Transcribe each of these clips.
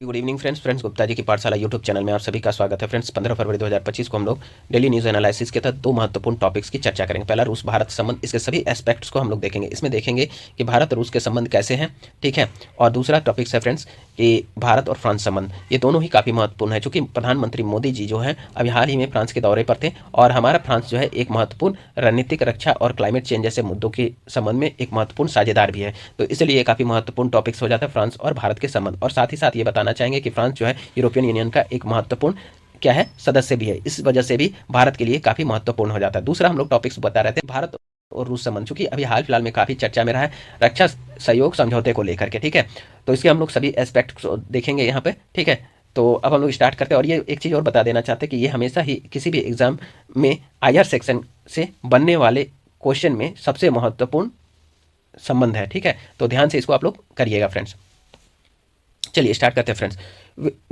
Good evening friends Gupta ji की पाठशाला YouTube channel में आप सभी का स्वागत है। फ्रेंड्स 15 फरवरी 2025 को हम लोग डेली न्यूज़ एनालिसिस के तहत दो महत्वपूर्ण टॉपिक्स की चर्चा करेंगे। पहला, रूस भारत संबंध, इसके सभी एस्पेक्ट्स को हम लोग देखेंगे। इसमें देखेंगे कि भारत रूस के संबंध कैसे हैं, ठीक है। और दूसरा टॉपिक्स है फ्रेंड्स कि भारत और फ्रांस संबंध, ये दोनों ही काफ़ी महत्वपूर्ण है, चूँकि प्रधानमंत्री मोदी जी जो हैं अभी हाल ही में फ्रांस के दौरे पर थे और हमारा फ्रांस जो है एक महत्वपूर्ण रणनीतिक, रक्षा और क्लाइमेट चेंज जैसे मुद्दों के संबंध में एक महत्वपूर्ण साझेदार भी है। तो इसलिए ये काफ़ी महत्वपूर्ण टॉपिक्स हो जाता है फ्रांस और भारत के संबंध। और साथ ही साथ ये बताना चाहेंगे कि फ्रांस जो है यूरोपियन यूनियन का एक महत्वपूर्ण क्या है, सदस्य भी है। इस वजह से भी भारत के लिए काफी महत्वपूर्ण हो जाता है। दूसरा हम लोग टॉपिक्स बता रहे थे भारत और रूस संबंध, चूंकि अभी हाल फिलहाल में काफी चर्चा में रहा है रक्षा सहयोग समझौते को लेकर के, ठीक है। तो इसके हम लोग सभी एस्पेक्ट देखेंगे यहाँ पे, ठीक है। तो अब हम लोग स्टार्ट करते हैं। और ये एक चीज़ और बता देना चाहते हैं कि ये हमेशा ही किसी भी एग्जाम में आईआर सेक्शन से बनने वाले क्वेश्चन में सबसे महत्वपूर्ण संबंध है, ठीक है। तो ध्यान से इसको आप लोग करिएगा फ्रेंड्स। चलिए स्टार्ट करते हैं फ्रेंड्स।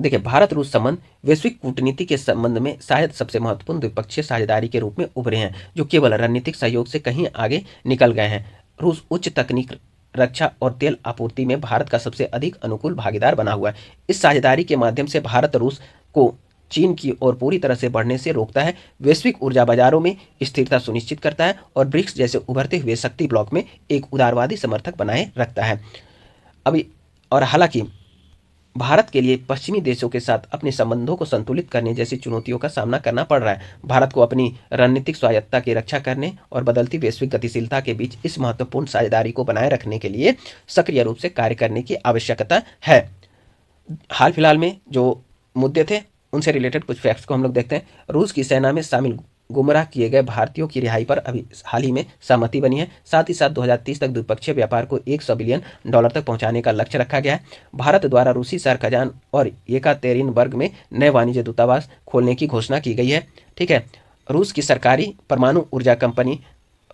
देखिए, भारत रूस संबंध वैश्विक कूटनीति के संबंध में शायद सबसे महत्वपूर्ण द्विपक्षीय साझेदारी के रूप में उभरे हैं, जो केवल रणनीतिक सहयोग से कहीं आगे निकल गए हैं। रूस उच्च तकनीक, रक्षा और तेल आपूर्ति में भारत का सबसे अधिक अनुकूल भागीदार बना हुआ है। इस साझेदारी के माध्यम से भारत रूस को चीन की ओर पूरी तरह से बढ़ने से रोकता है, वैश्विक ऊर्जा बाजारों में स्थिरता सुनिश्चित करता है और ब्रिक्स जैसे उभरते हुए शक्ति ब्लॉक में एक उदारवादी समर्थक बनाए रखता है। अभी और हालांकि भारत के लिए पश्चिमी देशों के साथ अपने संबंधों को संतुलित करने जैसी चुनौतियों का सामना करना पड़ रहा है। भारत को अपनी रणनीतिक स्वायत्तता की रक्षा करने और बदलती वैश्विक गतिशीलता के बीच इस महत्वपूर्ण साझेदारी को बनाए रखने के लिए सक्रिय रूप से कार्य करने की आवश्यकता है। हाल फिलहाल में जो मुद्दे थे उनसे रिलेटेड कुछ फैक्ट्स को हम लोग देखते हैं। रूस की सेना में शामिल गुमराह किए गए भारतीयों की रिहाई पर अभी हाल ही में सहमति बनी है। साथ ही साथ 2030 तक द्विपक्षीय व्यापार को $100 बिलियन तक पहुंचाने का लक्ष्य रखा गया है। भारत द्वारा रूसी शहर कजान और येकातेरिनबर्ग में नए वाणिज्य दूतावास खोलने की घोषणा की गई है, ठीक है। रूस की सरकारी परमाणु ऊर्जा कंपनी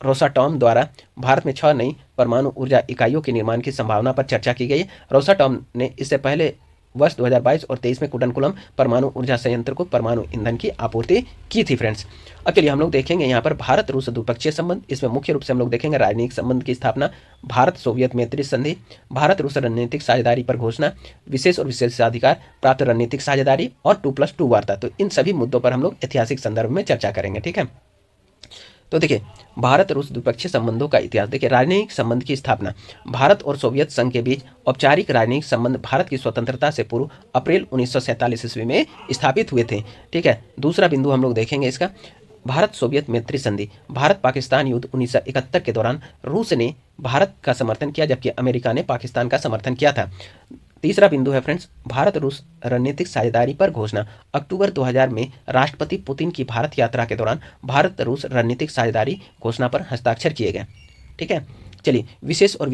रोसाटॉम द्वारा भारत में 6 नई परमाणु ऊर्जा इकाइयों के निर्माण की संभावना पर चर्चा की गई है। रोसाटॉम ने इससे पहले वर्ष 2022 और 23 में कुटनकुलम परमाणु ऊर्जा संयंत्र को परमाणु ईंधन की आपूर्ति की थी फ्रेंड्स। अब चलिए हम लोग देखेंगे यहाँ पर भारत रूस द्विपक्षीय संबंध। इसमें मुख्य रूप से हम लोग देखेंगे राजनीतिक संबंध की स्थापना, भारत सोवियत मैत्री संधि, भारत रूस रणनीतिक साझेदारी पर घोषणा, विशेष और विशेषाधिकार प्राप्त रणनीतिक साझेदारी और 2+2 वार्ता। तो इन सभी मुद्दों पर हम लोग ऐतिहासिक संदर्भ में चर्चा करेंगे, ठीक है। तो देखिए, भारत रूस द्विपक्षीय संबंधों का इतिहास। देखिए, राजनयिक संबंध की स्थापना। भारत और सोवियत संघ के बीच औपचारिक राजनयिक संबंध भारत की स्वतंत्रता से पूर्व अप्रैल 1947 ईस्वी में स्थापित हुए थे, ठीक है। दूसरा बिंदु हम लोग देखेंगे इसका, भारत सोवियत मैत्री संधि। भारत पाकिस्तान युद्ध 1971 के दौरान रूस ने भारत का समर्थन किया जबकि अमेरिका ने पाकिस्तान का समर्थन किया था। तीसरा बिंदु है फ्रेंड्स, भारत रूस रणनीतिक साझेदारी पर घोषणा। अक्टूबर 2000 में राष्ट्रपति पुतिन की भारत यात्रा के दौरान भारत रूस रणनीतिक साझेदारी घोषणा पर हस्ताक्षर किए गए, ठीक है। चलिए, विशेष और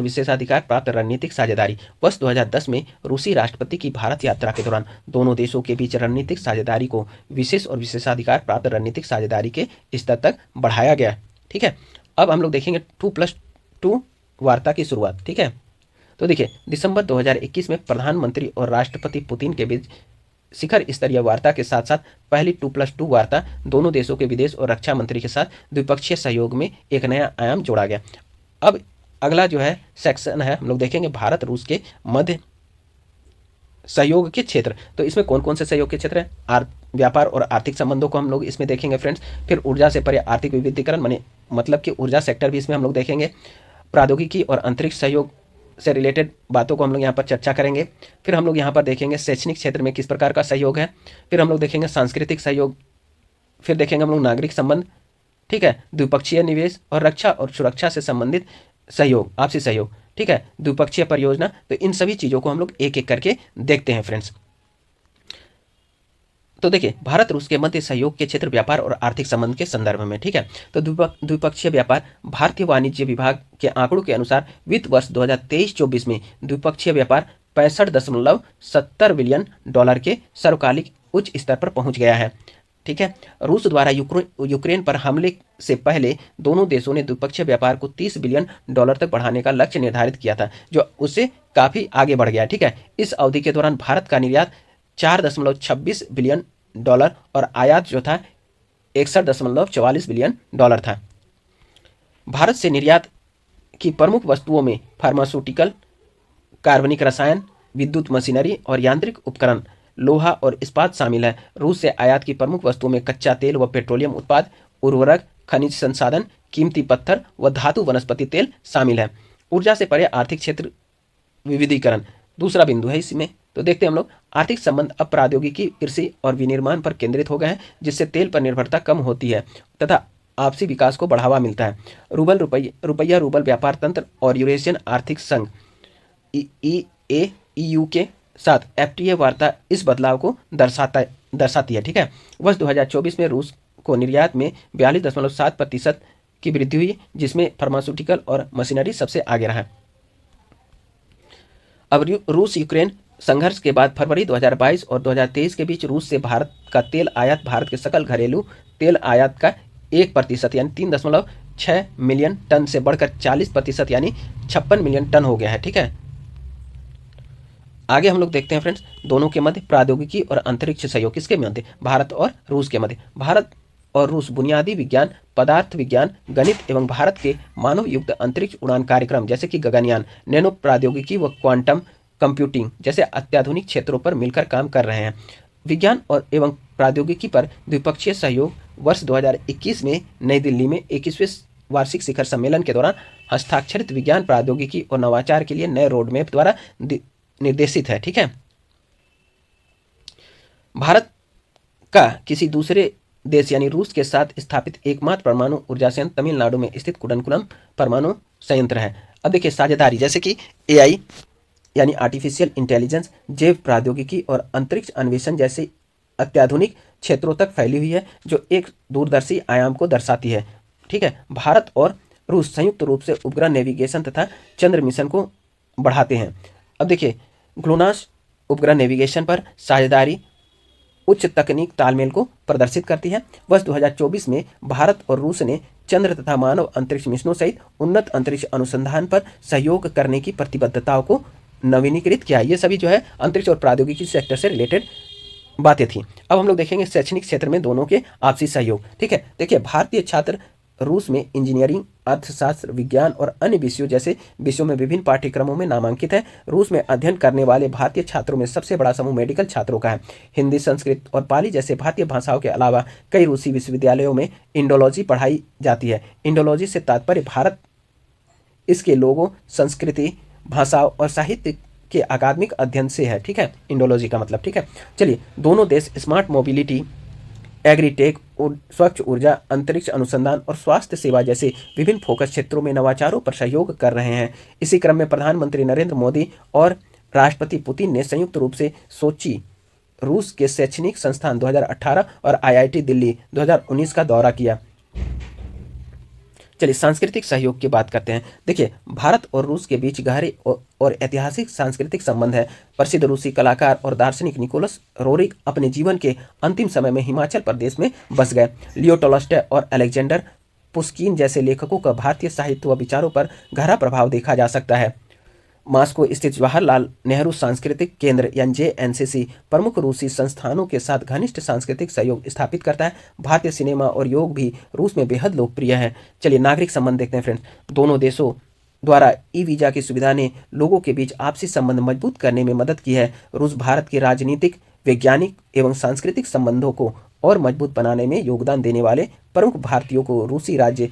विशेषाधिकार प्राप्त रणनीतिक साझेदारी। वर्ष 2010 में रूसी राष्ट्रपति की भारत यात्रा के दौरान दोनों देशों के बीच रणनीतिक साझेदारी को विशेष और विशेषाधिकार प्राप्त रणनीतिक साझेदारी के स्तर तक बढ़ाया गया, ठीक है। अब हम लोग देखेंगे 2+2 वार्ता की शुरुआत, ठीक है। तो देखिए, दिसंबर 2021 में प्रधानमंत्री और राष्ट्रपति पुतिन के बीच शिखर स्तरीय वार्ता के साथ साथ पहली 2+2 वार्ता दोनों देशों के विदेश और रक्षा मंत्री के साथ द्विपक्षीय सहयोग में एक नया आयाम जोड़ा गया। अब अगला जो है सेक्शन है, हम लोग देखेंगे भारत रूस के मध्य सहयोग के क्षेत्र। तो इसमें कौन कौन से सहयोग के क्षेत्र हैं? व्यापार और आर्थिक संबंधों को हम लोग इसमें देखेंगे फ्रेंड्स। फिर ऊर्जा से परे आर्थिक विविधीकरण, मतलब कि ऊर्जा सेक्टर भी इसमें हम लोग देखेंगे। प्रौद्योगिकी और अंतरिक्ष सहयोग से रिलेटेड बातों को हम लोग यहाँ पर चर्चा करेंगे। फिर हम लोग यहाँ पर देखेंगे शैक्षणिक क्षेत्र में किस प्रकार का सहयोग है। फिर हम लोग देखेंगे सांस्कृतिक सहयोग। फिर देखेंगे हम लोग नागरिक संबंध, ठीक है, द्विपक्षीय निवेश और रक्षा और सुरक्षा से संबंधित सहयोग, आपसी सहयोग, ठीक है, द्विपक्षीय परियोजना। तो इन सभी चीज़ों को हम लोग एक एक करके देखते हैं फ्रेंड्स। तो देखिए, भारत रूस के मध्य सहयोग के क्षेत्र व्यापार और आर्थिक संबंध के संदर्भ में, ठीक है। तो द्विपक्षीय व्यापार, भारतीय वाणिज्य विभाग के आंकड़ों के अनुसार वित्त वर्ष 2023-24 में द्विपक्षीय व्यापार $65.70 बिलियन के सर्वकालिक उच्च स्तर पर पहुंच गया है, ठीक है। रूस द्वारा यूक्रेन पर हमले से पहले दोनों देशों ने द्विपक्षीय व्यापार को $30 बिलियन तक बढ़ाने का लक्ष्य निर्धारित किया था, जो उससे काफ़ी आगे बढ़ गया, ठीक है। इस अवधि के दौरान भारत का निर्यात $4.26 बिलियन और आयात जो था $61.44 बिलियन था। भारत से निर्यात की प्रमुख वस्तुओं में फार्मास्यूटिकल, कार्बनिक रसायन, विद्युत मशीनरी और यांत्रिक उपकरण, लोहा और इस्पात शामिल है। रूस से आयात की प्रमुख वस्तुओं में कच्चा तेल व पेट्रोलियम उत्पाद, उर्वरक, खनिज संसाधन, कीमती पत्थर व धातु वनस्पति तेल शामिल है। ऊर्जा से परे आर्थिक क्षेत्र विविधीकरण दूसरा बिंदु है इसमें। तो देखते हैं हम लोग, आर्थिक संबंध अब प्रौद्योगिकी, कृषि और विनिर्माण पर केंद्रित हो गए हैं, जिससे तेल पर निर्भरता कम होती है तथा आपसी विकास को बढ़ावा मिलता है। रुपया रूबल व्यापार तंत्र और यूरेशियन आर्थिक संघ EU के साथ FTA वार्ता इस बदलाव को दर्शाती है। ठीक है, वर्ष 2024 में रूस को निर्यात में 42.7% की वृद्धि हुई, जिसमें फार्मास्यूटिकल और मशीनरी सबसे आगे रहा। अब रूस यूक्रेन संघर्ष के बाद फरवरी 2022 और 2023 के बीच रूस से भारत का तेल आयात भारत के सकल घरेलू तेल आयात का 1% यानी 3.6 मिलियन टन से बढ़कर 40% यानी 56 मिलियन टन हो गया है। ठीक है, आगे हम लोग देखते हैं फ्रेंड्स, दोनों के मध्य प्रौद्योगिकी और अंतरिक्ष सहयोग किसके मध्य, भारत और रूस के मध्य। भारत और रूस बुनियादी विज्ञान, पदार्थ विज्ञान, गणित एवं भारत के मानव युक्त अंतरिक्ष उड़ान कार्यक्रम जैसे कि गगनयान, नैनो प्रौद्योगिकी व क्वांटम कंप्यूटिंग जैसे अत्याधुनिक क्षेत्रों पर मिलकर काम कर रहे हैं। विज्ञान और एवं प्रौद्योगिकी पर द्विपक्षीय सहयोग वर्ष 2021 में नई दिल्ली में 21वें वार्षिक शिखर सम्मेलन के दौरान हस्ताक्षरित विज्ञान, प्रौद्योगिकी और नवाचार के लिए नए रोड मैप द्वारा निर्देशित है। ठीक है, भारत का किसी दूसरे देश यानी रूस के साथ स्थापित एकमात्र परमाणु ऊर्जा संयंत्र तमिलनाडु में स्थित कुडनकुलम परमाणु संयंत्र है। अब देखिए, साझेदारी जैसे कि AI यानी आर्टिफिशियल इंटेलिजेंस, जैव प्रौद्योगिकी और अंतरिक्ष अन्वेषण जैसे अत्याधुनिक क्षेत्रों तक फैली हुई है, जो एक दूरदर्शी आयाम को दर्शाती है। ठीक है, भारत और रूस संयुक्त रूप से उपग्रह नेविगेशन तथा चंद्र मिशन को बढ़ाते हैं। अब देखिए, ग्लोनास उपग्रह नेविगेशन पर साझेदारी उच्च तकनीक तालमेल को प्रदर्शित करती है। वर्ष 2024 में भारत और रूस ने चंद्र तथा मानव अंतरिक्ष मिशनों सहित उन्नत अंतरिक्ष अनुसंधान पर सहयोग करने की प्रतिबद्धताओं को नवीनीकृत किया। ये सभी जो है अंतरिक्ष और प्रौद्योगिकी सेक्टर से रिलेटेड बातें थी। अब हम लोग देखेंगे शैक्षणिक क्षेत्र में दोनों के आपसी सहयोग। ठीक है, देखिए, भारतीय छात्र रूस में इंजीनियरिंग, अर्थशास्त्र, विज्ञान और अन्य विषयों जैसे विषयों में विभिन्न पाठ्यक्रमों में नामांकित है। रूस में अध्ययन करने वाले भारतीय छात्रों में सबसे बड़ा समूह मेडिकल छात्रों का है। हिंदी, संस्कृत और पाली जैसे भारतीय भाषाओं के अलावा कई रूसी विश्वविद्यालयों में इंडोलॉजी पढ़ाई जाती है। इंडोलॉजी से तात्पर्य भारत, इसके लोगों, संस्कृति, भाषाओं और साहित्य के अकादमिक अध्ययन से है। ठीक है, इंडोलॉजी का मतलब। ठीक है, चलिए, दोनों देश स्मार्ट मोबिलिटी, एग्रीटेक, स्वच्छ ऊर्जा, अंतरिक्ष अनुसंधान और स्वास्थ्य सेवा जैसे विभिन्न फोकस क्षेत्रों में नवाचारों पर सहयोग कर रहे हैं। इसी क्रम में प्रधानमंत्री नरेंद्र मोदी और राष्ट्रपति पुतिन ने संयुक्त रूप से सोची रूस के शैक्षणिक संस्थान 2018 और IIT दिल्ली 2019 का दौरा किया। चलिए, सांस्कृतिक सहयोग की बात करते हैं। देखिए, भारत और रूस के बीच गहरे और ऐतिहासिक सांस्कृतिक संबंध है। प्रसिद्ध रूसी कलाकार और दार्शनिक निकोलस रोरिक अपने जीवन के अंतिम समय में हिमाचल प्रदेश में बस गए। लियो टॉल्स्टॉय और अलेक्जेंडर पुश्किन जैसे लेखकों का भारतीय साहित्य व विचारों पर गहरा प्रभाव देखा जा सकता है। मॉस्को स्थित जवाहरलाल नेहरू सांस्कृतिक केंद्र यानी JNCC प्रमुख रूसी संस्थानों के साथ घनिष्ठ सांस्कृतिक सहयोग स्थापित करता है। भारतीय सिनेमा और योग भी रूस में बेहद लोकप्रिय है। चलिए, नागरिक संबंध देखते हैं फ्रेंड्स। दोनों देशों द्वारा वीजा की सुविधा ने लोगों के बीच आपसी संबंध मजबूत करने में मदद की है। रूस भारत के राजनीतिक, वैज्ञानिक एवं सांस्कृतिक संबंधों को और मजबूत बनाने में योगदान देने वाले प्रमुख भारतीयों को रूसी राज्य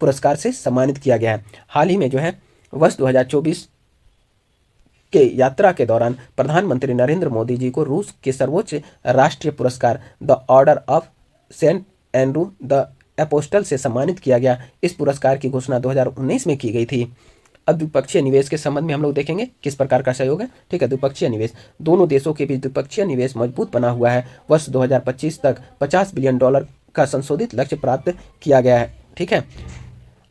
पुरस्कार से सम्मानित किया गया है। हाल ही में जो है वर्ष 2024 के यात्रा के दौरान प्रधानमंत्री नरेंद्र मोदी जी को रूस के सर्वोच्च राष्ट्रीय पुरस्कार the Order of Saint Andrew the Apostle से सम्मानित किया गया। इस पुरस्कार की घोषणा 2019 में की गई थी। अब द्विपक्षीय निवेश के संबंध में हम लोग देखेंगे किस प्रकार का सहयोग है। ठीक है, द्विपक्षीय निवेश, दोनों देशों के बीच द्विपक्षीय निवेश मजबूत बना हुआ है। वर्ष 2025 तक $50 बिलियन का संशोधित लक्ष्य प्राप्त किया गया है। ठीक है,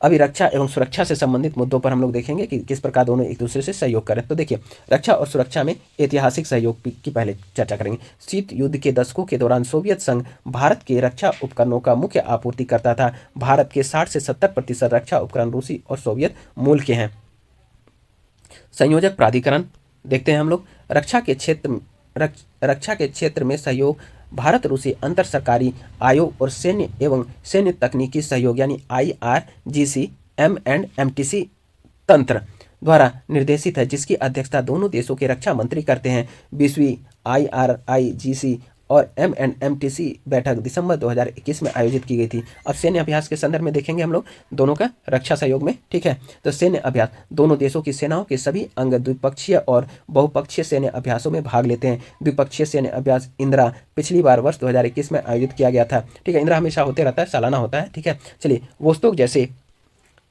अभी रक्षा एवं सुरक्षा से संबंधित मुद्दों पर हम लोग देखेंगे कि किस प्रकार दोनों एक दूसरे से सहयोग करें। तो देखिए, रक्षा और सुरक्षा में ऐतिहासिक सहयोग की पहले चर्चा करेंगे। शीत युद्ध के दशकों के दौरान सोवियत संघ भारत के रक्षा उपकरणों का मुख्य आपूर्तिकर्ता था। भारत के 60 से 70% रक्षा उपकरण रूसी और सोवियत मूल के हैं। संयोजक प्राधिकरण देखते हैं हम लोग। रक्षा के क्षेत्र में सहयोग भारत रूसी अंतर सरकारी आयोग और सैन्य एवं सैन्य तकनीकी सहयोग यानी IRGC M&MTC तंत्र द्वारा निर्देशित है, जिसकी अध्यक्षता दोनों देशों के रक्षा मंत्री करते हैं। 20वीं IRIGC और MNMTC बैठक दिसंबर 2021 में आयोजित की गई थी। अब सैन्य अभ्यास के संदर्भ में देखेंगे हम लोग दोनों का रक्षा सहयोग में, ठीक है। तो सैन्य अभ्यास, दोनों देशों की सेनाओं के सभी अंग द्विपक्षीय और बहुपक्षीय सैन्य अभ्यासों में भाग लेते हैं। द्विपक्षीय सैन्य अभ्यास इंदिरा पिछली बार वर्ष 2021 में आयोजित किया गया था, ठीक है। इंदिरा हमेशा होते रहता है, सालाना होता है, ठीक है। चलिए, वोस्टोक जैसे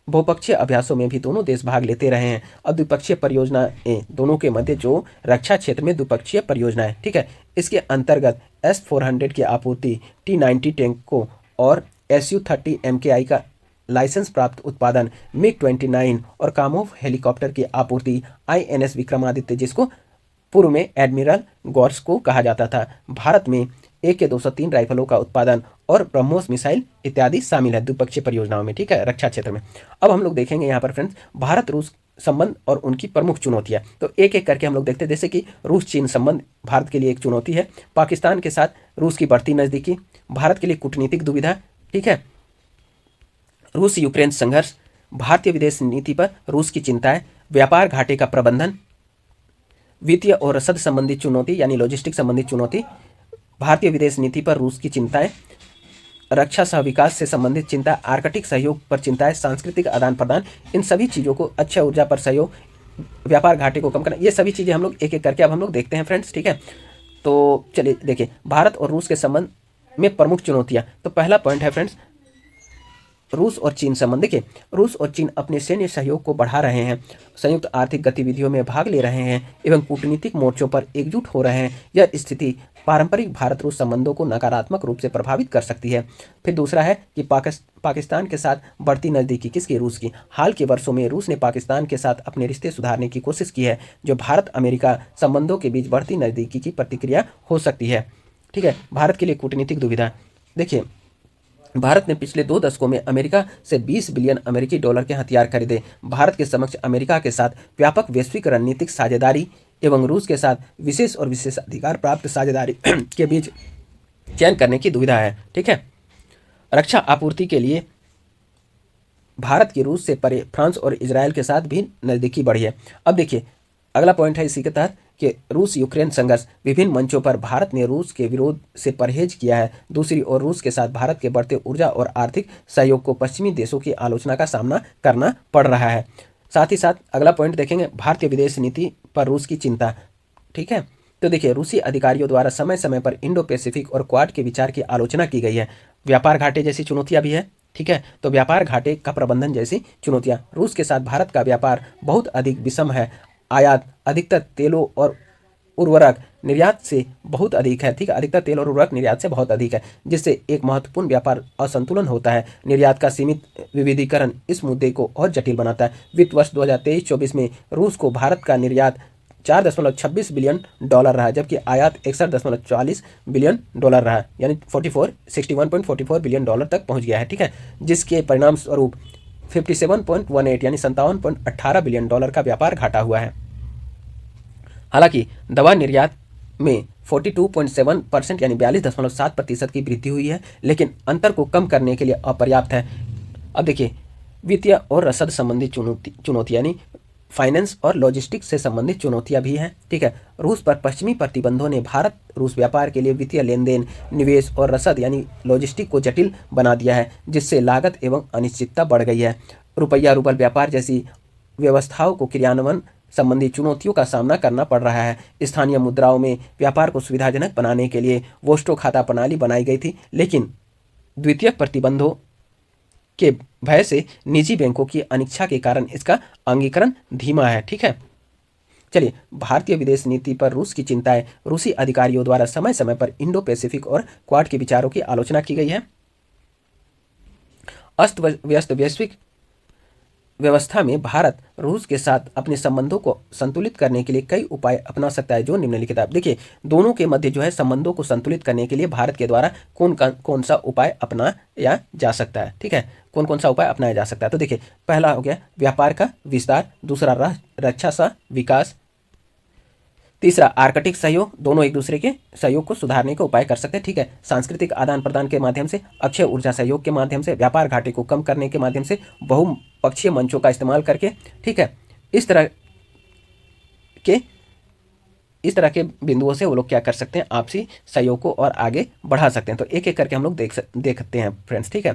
बहुपक्षीय अभ्यासों में भी दोनों देश भाग लेते रहे हैं। अब द्विपक्षीय परियोजनाएं दोनों के मध्य जो रक्षा क्षेत्र में द्विपक्षीय परियोजनाएं, ठीक है, इसके अंतर्गत S-400 की आपूर्ति, T-90 टैंकों और Su-30 MKI का लाइसेंस प्राप्त उत्पादन, MiG-29 और कामोव हेलीकॉप्टर की आपूर्ति, INS विक्रमादित्य, जिसको पूर्व में एडमिरल गॉर्स को कहा जाता था, भारत में AK-203 राइफलों का उत्पादन और ब्रह्मोस मिसाइल इत्यादि शामिल है द्विपक्षीय परियोजनाओं में, ठीक है, रक्षा क्षेत्र में। अब हम लोग देखेंगे यहाँ पर फ्रेंड्स भारत रूस संबंध और उनकी प्रमुख चुनौतियाँ। तो एक एक करके हम लोग देखते हैं, जैसे कि रूस चीन संबंध भारत के लिए एक चुनौती है, पाकिस्तान के साथ रूस की बढ़ती नज़दीकी भारत के लिए कूटनीतिक दुविधा, ठीक है, रूस यूक्रेन संघर्ष, भारतीय विदेश नीति पर रूस की चिंताएं, व्यापार घाटे का प्रबंधन, वित्तीय और रसद संबंधी चुनौती यानी लॉजिस्टिक संबंधी चुनौती, भारतीय विदेश नीति पर रूस की चिंताएं, रक्षा सह विकास से संबंधित चिंता, आर्कटिक सहयोग पर चिंताएं, सांस्कृतिक आदान प्रदान, इन सभी चीज़ों को, अक्षय ऊर्जा पर सहयोग, व्यापार घाटे को कम करना, ये सभी चीज़ें हम लोग एक एक करके अब हम लोग देखते हैं फ्रेंड्स, ठीक है। तो चलिए देखिए, भारत और रूस के संबंध में प्रमुख चुनौतियाँ। तो पहला पॉइंट है फ्रेंड्स रूस और चीन संबंध। देखिए, रूस और चीन अपने सैन्य सहयोग को बढ़ा रहे हैं, संयुक्त आर्थिक गतिविधियों में भाग ले रहे हैं एवं कूटनीतिक मोर्चों पर एकजुट हो रहे हैं। यह स्थिति पारंपरिक भारत रूस संबंधों को नकारात्मक रूप से प्रभावित कर सकती है। फिर दूसरा है कि पाकिस्तान के साथ बढ़ती नज़दीकी, किसकी? रूस की। हाल के वर्षों में रूस ने पाकिस्तान के साथ अपने रिश्ते सुधारने की कोशिश की है, जो भारत अमेरिका संबंधों के बीच बढ़ती नज़दीकी की प्रतिक्रिया हो सकती है, ठीक है। भारत के लिए कूटनीतिक दुविधा। देखिए, भारत ने पिछले 2 दशकों में अमेरिका से 20 बिलियन अमेरिकी डॉलर के हथियार खरीदे। भारत के समक्ष अमेरिका के साथ व्यापक वैश्विक रणनीतिक साझेदारी एवं रूस के साथ विशेष और विशेषाधिकार प्राप्त साझेदारी के बीच चयन करने की दुविधा है, ठीक है। रक्षा आपूर्ति के लिए भारत की रूस से परे फ्रांस और इजरायल के साथ भी नज़दीकी बढ़ी है। अब देखिए, अगला पॉइंट है इसी के तहत कि रूस यूक्रेन संघर्ष, विभिन्न मंचों पर भारत ने रूस के विरोध से परहेज किया है। दूसरी ओर रूस के साथ भारत के बढ़ते ऊर्जा और आर्थिक सहयोग को पश्चिमी देशों की आलोचना का सामना करना पड़ रहा है। साथ ही साथ अगला पॉइंट देखेंगे, भारतीय विदेश नीति पर रूस की चिंता, ठीक है। तो देखिए, रूसी अधिकारियों द्वारा समय समय पर इंडो पैसिफिक और क्वाड के विचार की आलोचना की गई है। व्यापार घाटे जैसी चुनौतियां भी है, ठीक है। तो व्यापार घाटे का प्रबंधन जैसी चुनौतियां, रूस के साथ भारत का व्यापार बहुत अधिक विषम है। आयात अधिकतर तेलों और उर्वरक निर्यात से बहुत अधिक है, ठीक है। अधिकतर तेल और उर्वरक निर्यात से बहुत अधिक है, जिससे एक महत्वपूर्ण व्यापार असंतुलन होता है। निर्यात का सीमित विविधीकरण इस मुद्दे को और जटिल बनाता है। वित्त वर्ष 2023-24 में रूस को भारत का निर्यात 4.26 बिलियन डॉलर रहा, जबकि आयात 61.40 बिलियन डॉलर रहा, यानी 61.44 बिलियन डॉलर तक पहुंच गया है, ठीक है। जिसके परिणाम स्वरूप 57.18 यानी 57.18 बिलियन डॉलर का व्यापार घाटा हुआ है। हालांकि दवा निर्यात में 42.7% यानी 42.7% की वृद्धि हुई है, लेकिन अंतर को कम करने के लिए अपर्याप्त है। अब देखिए, वित्तीय और रसद संबंधी चुनौती यानी फाइनेंस और लॉजिस्टिक्स से संबंधित चुनौतियां भी हैं, ठीक है। रूस पर पश्चिमी प्रतिबंधों ने भारत रूस व्यापार के लिए वित्तीय लेन देन, निवेश और रसद यानी लॉजिस्टिक को जटिल बना दिया है, जिससे लागत एवं अनिश्चितता बढ़ गई है। रुपया रूबल व्यापार जैसी व्यवस्थाओं को क्रियान्वयन संबंधी चुनौतियों का सामना करना पड़ रहा है। स्थानीय मुद्राओं में व्यापार को सुविधाजनक बनाने के लिए वोस्टो खाता प्रणाली बनाई गई थी, लेकिन द्वितीयक प्रतिबंधों के भय से निजी बैंकों की अनिच्छा के कारण इसका अंगीकरण धीमा है, ठीक है। चलिए, भारतीय विदेश नीति पर रूस की चिंताएं, रूसी अधिकारियों द्वारा समय समय पर इंडो पैसिफिक और क्वाड के विचारों की आलोचना की गई है। अस्त व्यस्त वैश्विक व्यवस्था में भारत रूस के साथ अपने संबंधों को संतुलित करने के लिए कई उपाय अपना सकता है, जो निम्नलिखित है। देखिए, दोनों के मध्य जो है संबंधों को संतुलित करने के लिए भारत के द्वारा कौन सा उपाय अपनाया जा सकता है, ठीक है। कौन कौन सा उपाय अपनाया जा सकता है? तो देखिए, पहला हो गया व्यापार का विस्तार, दूसरा रक्षा सा विकास, तीसरा आर्कटिक सहयोग, दोनों एक दूसरे के सहयोग को सुधारने के उपाय कर सकते हैं, ठीक है। सांस्कृतिक आदान प्रदान के माध्यम से, अक्षय ऊर्जा सहयोग के माध्यम से, व्यापार घाटे को कम करने के माध्यम से, बहुपक्षीय मंचों का इस्तेमाल करके, ठीक है। इस तरह के इस तरह के बिंदुओं से वो लोग क्या कर सकते हैं, आपसी सहयोग को और आगे बढ़ा सकते हैं। तो एक एक करके हम लोग देखते हैं फ्रेंड्स, ठीक है।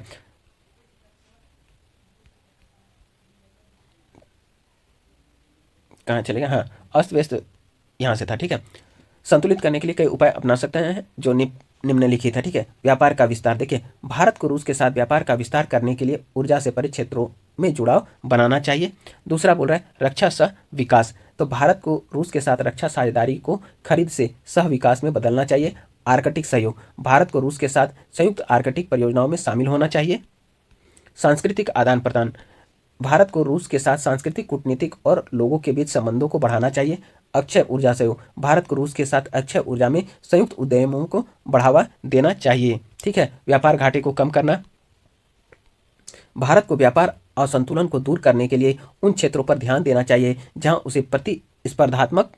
कहाँ चलेगा, हाँ, अस्त व्यस्त यहाँ से था, ठीक है। संतुलित करने के लिए कई उपाय अपना सकते हैं जो निम्नलिखित है, ठीक है। व्यापार का विस्तार, देखिए भारत को रूस के साथ व्यापार का विस्तार करने के लिए ऊर्जा से परे क्षेत्रों में जुड़ाव बनाना चाहिए। दूसरा बोल रहा है रक्षा सह विकास, तो भारत को रूस के साथ रक्षा साझेदारी को खरीद से सह विकास में बदलना चाहिए। आर्कटिक सहयोग, भारत को रूस के साथ संयुक्त आर्कटिक परियोजनाओं में शामिल होना चाहिए। सांस्कृतिक आदान प्रदान, भारत को रूस के साथ सांस्कृतिक, कूटनीतिक और लोगों के बीच संबंधों को बढ़ाना चाहिए। अक्षय ऊर्जा सहयोग, भारत को रूस के साथ अक्षय ऊर्जा में संयुक्त उद्यमों को बढ़ावा देना चाहिए, ठीक है। व्यापार घाटे को कम करना, भारत को व्यापार असंतुलन को दूर करने के लिए उन क्षेत्रों पर ध्यान देना चाहिए जहां उसे प्रतिस्पर्धात्मक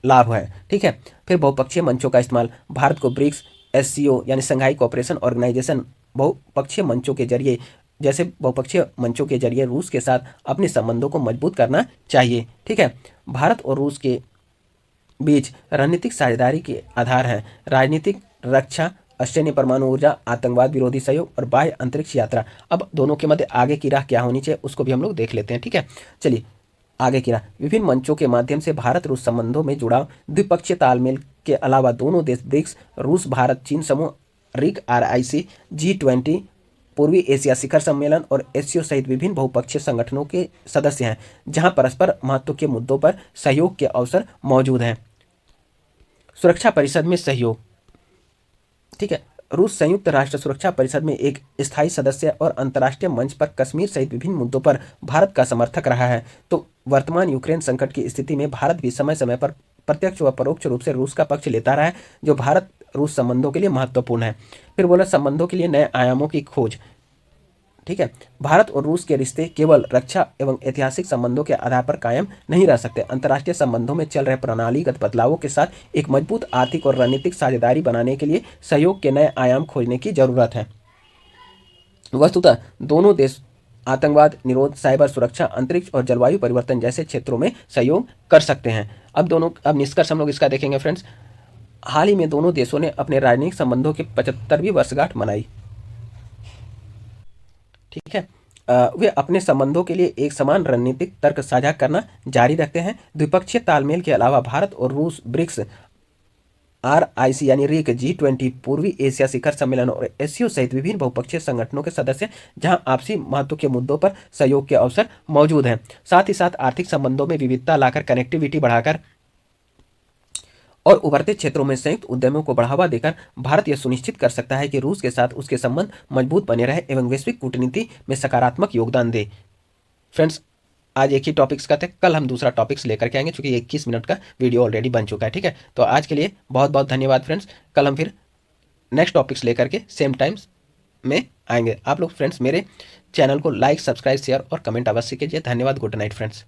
लाभ है, ठीक है। फिर बहुपक्षीय मंचों का इस्तेमाल, भारत को ब्रिक्स, एससीओ यानी संघाई कोऑपरेशन ऑर्गेनाइजेशन बहुपक्षीय मंचों के जरिए जैसे बहुपक्षीय मंचों के जरिए रूस के साथ अपने संबंधों को मजबूत करना चाहिए, ठीक है। भारत और रूस के बीच रणनीतिक साझेदारी के आधार हैं राजनीतिक, रक्षा, असैन्य, परमाणु ऊर्जा, आतंकवाद विरोधी सहयोग और बाह्य अंतरिक्ष यात्रा। अब दोनों के मध्य आगे की राह क्या होनी चाहिए उसको भी हम लोग देख लेते हैं, ठीक है। चलिए आगे की राह, विभिन्न मंचों के माध्यम से भारत रूस संबंधों में जुड़ाव, द्विपक्षीय तालमेल के अलावा दोनों देश ब्रिक्स, रूस भारत चीन समूह, रिक RIC, G20, पूर्वी एशिया शिखर सम्मेलन और एससीओ सहित विभिन्न बहुपक्षीय संगठनों के सदस्य हैं जहां परस्पर महत्व के मुद्दों पर सहयोग के अवसर मौजूद हैं। सुरक्षा परिषद में सहयोग, ठीक है। रूस संयुक्त राष्ट्र सुरक्षा परिषद में एक स्थायी सदस्य और अंतर्राष्ट्रीय मंच पर कश्मीर सहित विभिन्न मुद्दों पर भारत का समर्थक रहा है। तो वर्तमान यूक्रेन संकट की स्थिति में भारत भी समय समय पर प्रत्यक्ष व परोक्ष रूप से रूस का पक्ष लेता रहा है, जो भारत रूस संबंधों के लिए महत्वपूर्ण है। फिर बोला संबंधों के लिए नए आयामों की खोज, ठीक है। भारत और रूस के रिश्ते केवल रक्षा एवं ऐतिहासिक संबंधों के आधार पर कायम नहीं रह सकते। अंतर्राष्ट्रीय संबंधों में चल रहे प्रणालीगत बदलावों के साथ एक मजबूत आर्थिक और रणनीतिक साझेदारी बनाने के लिए सहयोग के नए आयाम खोजने की जरूरत है। वस्तुतः दोनों देश आतंकवाद निरोध, साइबर सुरक्षा, अंतरिक्ष और जलवायु परिवर्तन जैसे क्षेत्रों में सहयोग कर सकते हैं। अब निष्कर्ष हम लोग इसका देखेंगे फ्रेंड्स। हाल ही में दोनों देशों ने अपने राजनयिक संबंधों की 75वीं वर्षगांठ मनाई, ठीक है। वे अपने संबंधों के लिए एक समान रणनीतिक तर्क साझा करना जारी रखते हैं। द्विपक्षीय तालमेल के अलावा भारत और रूस ब्रिक्स, RIC यानी रिक, G20, पूर्वी एशिया शिखर सम्मेलन और एससीओ सहित विभिन्न बहुपक्षीय संगठनों के सदस्य जहां आपसी महत्व के मुद्दों पर सहयोग के अवसर मौजूद हैं। साथ ही साथ आर्थिक संबंधों में विविधता लाकर, कनेक्टिविटी बढ़ाकर और उभरते क्षेत्रों में संयुक्त उद्यमों को बढ़ावा देकर भारत यह सुनिश्चित कर सकता है कि रूस के साथ उसके संबंध मजबूत बने रहे एवं वैश्विक कूटनीति में सकारात्मक योगदान दे। फ्रेंड्स आज एक ही टॉपिक्स का थे, कल हम दूसरा टॉपिक्स लेकर के आएंगे क्योंकि 21 मिनट का वीडियो ऑलरेडी बन चुका है, ठीक है। तो आज के लिए बहुत बहुत धन्यवाद फ्रेंड्स। कल हम फिर नेक्स्ट टॉपिक्स लेकर के सेम टाइम्स में आएंगे। आप लोग फ्रेंड्स मेरे चैनल को लाइक, सब्सक्राइब, शेयर और कमेंट अवश्य कीजिए। धन्यवाद। Good night friends.